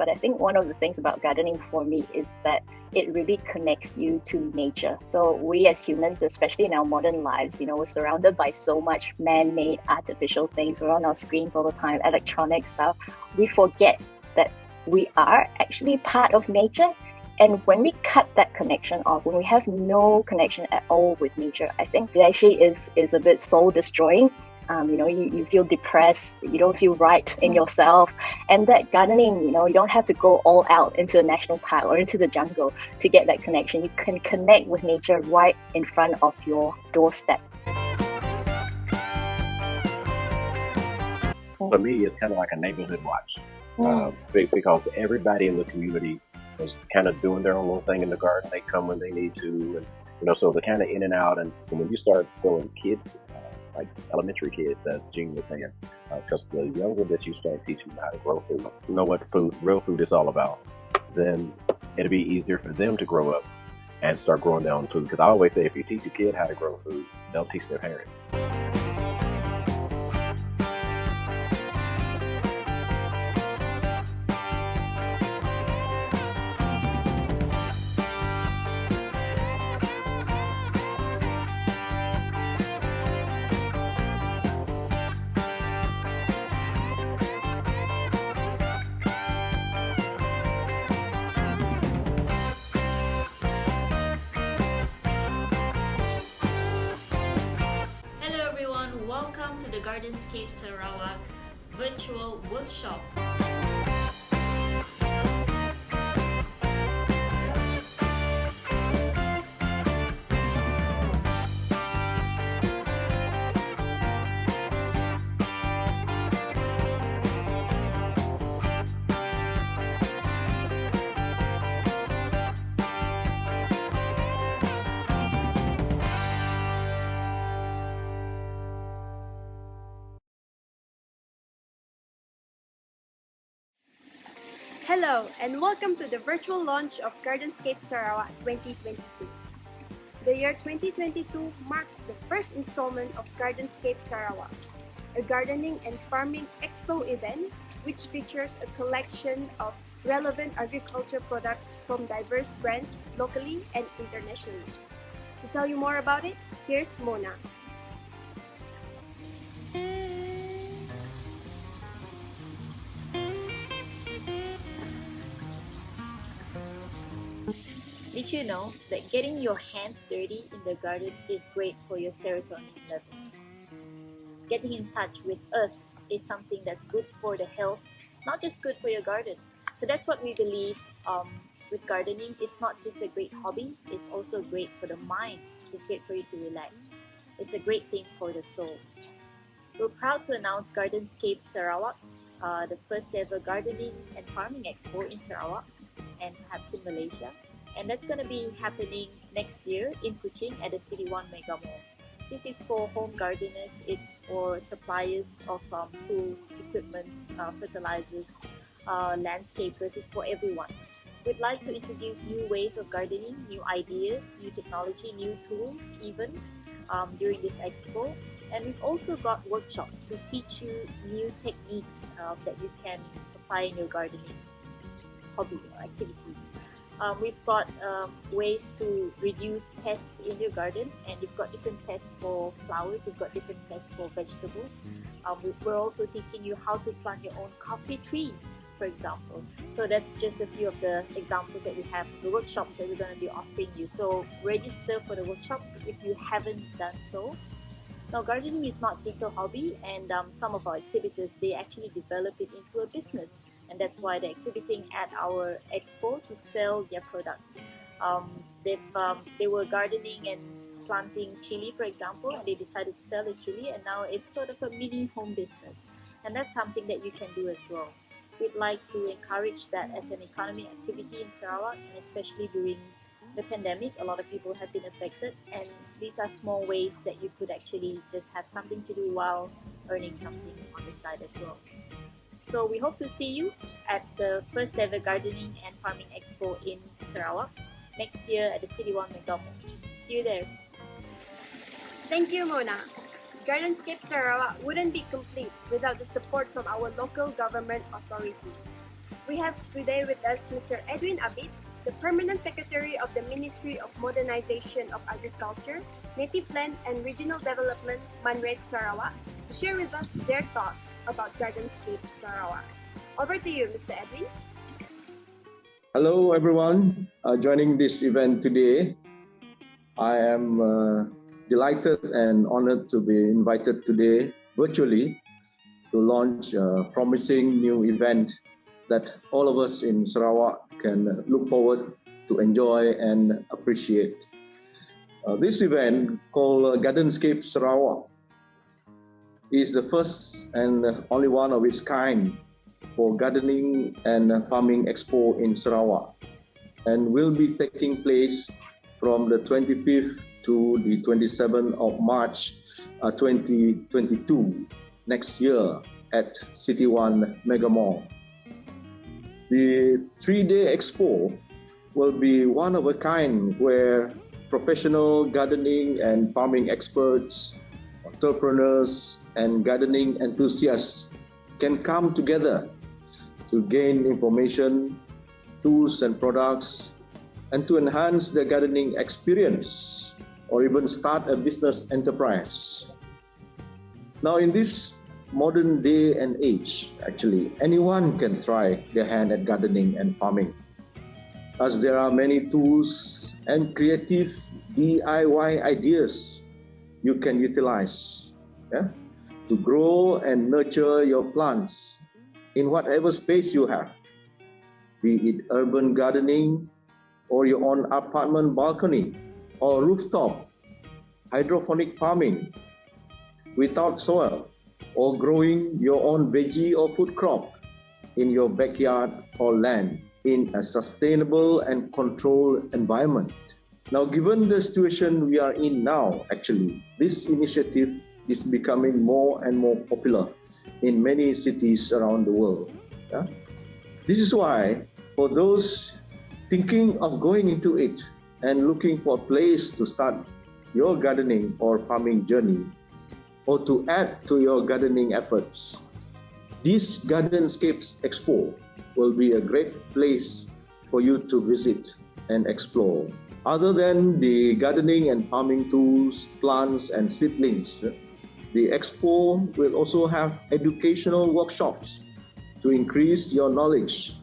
but I think one of the things about gardening for me is that it really connects you to nature. So we as humans, especially in our modern lives, we're surrounded by so much man-made artificial things. We're on our screens all the time, electronic stuff. We forget that we are actually part of nature. And when we cut that connection off, when we have no connection at all with nature, I think it actually is a bit soul destroying. You feel depressed, you don't feel right in yourself. And that gardening, you don't have to go all out into a national park or into the jungle to get that connection. You can connect with nature right in front of your doorstep. For me, it's kind of like a neighborhood watch because everybody in the community is kind of doing their own little thing in the garden. They come when they need to, and so they're kind of in and out. And when you start throwing kids, like elementary kids, as Jean was saying, because the younger that you start teaching them how to grow food, know what real food is all about, then it'll be easier for them to grow up and start growing their own food. Because I always say, if you teach a kid how to grow food, they'll teach their parents. Welcome to the Gardenscapes Sarawak virtual workshop. Hello and welcome to the virtual launch of Gardenscapes Sarawak 2022. The year 2022 marks the first installment of Gardenscapes Sarawak, a gardening and farming expo event which features a collection of relevant agriculture products from diverse brands locally and internationally. To tell you more about it, here's Mona. Did you know that getting your hands dirty in the garden is great for your serotonin level? Getting in touch with earth is something that's good for the health, not just good for your garden. So that's what we believe with gardening. It's not just a great hobby, it's also great for the mind. It's great for you to relax. It's a great thing for the soul. We're proud to announce Gardenscapes Sarawak, the first ever gardening and farming expo in Sarawak and perhaps in Malaysia. And that's going to be happening next year in Kuching at the City 1 Mega Mall. This is for home gardeners, it's for suppliers of tools, equipments, fertilizers, landscapers, it's for everyone. We'd like to introduce new ways of gardening, new ideas, new technology, new tools even during this expo. And we've also got workshops to teach you new techniques that you can apply in your gardening hobby or activities. We've got ways to reduce pests in your garden, and we've got different pests for flowers, we've got different pests for vegetables. We're also teaching you how to plant your own coffee tree, for example. So that's just a few of the examples that we have, the workshops that we're going to be offering you. So register for the workshops if you haven't done so. Now, gardening is not just a hobby, and some of our exhibitors, they actually develop it into a business. And that's why they're exhibiting at our expo to sell their products. They were gardening and planting chili, for example, and they decided to sell the chili, and now it's sort of a mini home business. And that's something that you can do as well. We'd like to encourage that as an economic activity in Sarawak, and especially during the pandemic, a lot of people have been affected, and these are small ways that you could actually just have something to do while earning something on the side as well. So we hope to see you at the first ever Gardening and Farming Expo in Sarawak next year at the City 1 Mega Mall. See you there. Thank you, Mona. Gardenscapes Sarawak wouldn't be complete without the support from our local government authority. We have today with us Mr. Edwin Abid, the Permanent Secretary of the Ministry of Modernization of Agriculture, Native Land and Regional Development, Manred Sarawak, to share with us their thoughts about Gardenscapes Sarawak. Over to you, Mr. Edwin. Hello, everyone joining this event today. I am delighted and honored to be invited today virtually to launch a promising new event that all of us in Sarawak can look forward to enjoy and appreciate. This event called Gardenscapes Sarawak is the first and only one of its kind for gardening and farming expo in Sarawak, and will be taking place from the 25th to the 27th of March 2022 next year at City One Mega Mall. The 3-day expo will be one of a kind where professional gardening and farming experts, entrepreneurs, and gardening enthusiasts can come together to gain information, tools and products, and to enhance their gardening experience or even start a business enterprise. Now, in this modern day and age, actually, anyone can try their hand at gardening and farming, as there are many tools and creative DIY ideas you can utilize to grow and nurture your plants in whatever space you have, be it urban gardening or your own apartment balcony or rooftop, hydroponic farming without soil, or growing your own veggie or food crop in your backyard or land in a sustainable and controlled environment. Now, given the situation we are in now, actually, this initiative is becoming more and more popular in many cities around the world. This is why, for those thinking of going into it and looking for a place to start your gardening or farming journey, or to add to your gardening efforts, this Gardenscapes Expo will be a great place for you to visit and explore. Other than the gardening and farming tools, plants, and seedlings, the expo will also have educational workshops to increase your knowledge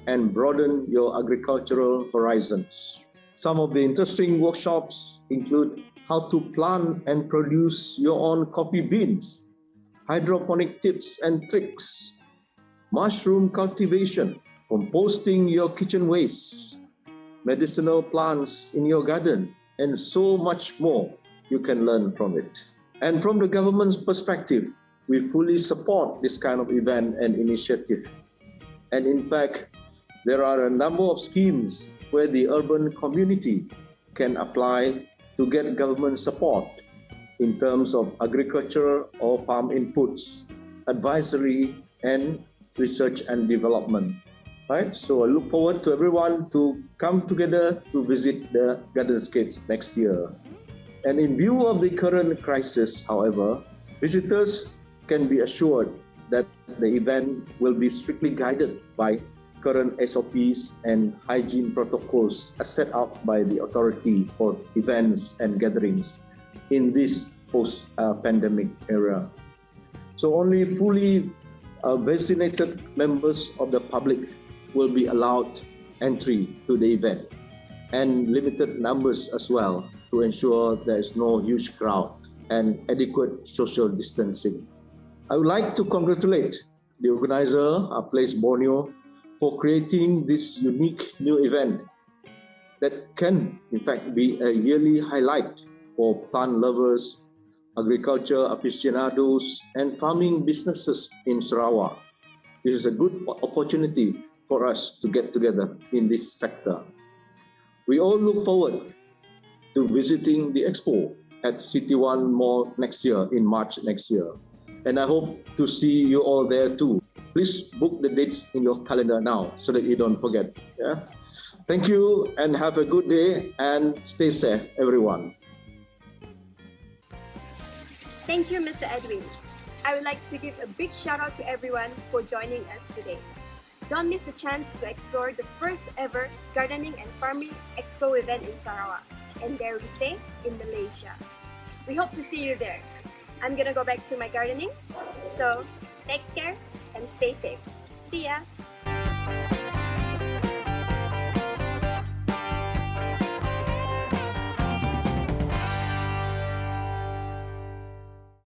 and broaden your agricultural horizons. Some of the interesting workshops include how to plant and produce your own coffee beans, hydroponic tips and tricks, mushroom cultivation, composting your kitchen waste, medicinal plants in your garden, and so much more you can learn from it. And from the government's perspective, we fully support this kind of event and initiative. And in fact, there are a number of schemes where the urban community can apply to get government support in terms of agriculture or farm inputs, advisory, and research and development. Right? So I look forward to everyone to come together to visit the Gardenscapes next year. And in view of the current crisis, however, visitors can be assured that the event will be strictly guided by current SOPs and hygiene protocols as set out by the authority for events and gatherings in this post-pandemic era. So only fully vaccinated members of the public will be allowed entry to the event, and limited numbers as well, to ensure there is no huge crowd and adequate social distancing. I would like to congratulate the organizer, Place Borneo, for creating this unique new event that can, in fact, be a yearly highlight for plant lovers, agriculture aficionados, and farming businesses in Sarawak. This is a good opportunity for us to get together in this sector. We all look forward to visiting the expo at City One Mall next year, in March next year. And I hope to see you all there too. Please book the dates in your calendar now so that you don't forget. Yeah? Thank you and have a good day and stay safe, everyone. Thank you, Mr. Edwin. I would like to give a big shout out to everyone for joining us today. Don't miss the chance to explore the first ever Gardening and Farming Expo event in Sarawak, and dare we say, in Malaysia. We hope to see you there. I'm gonna go back to my gardening, so take care and stay safe. See ya!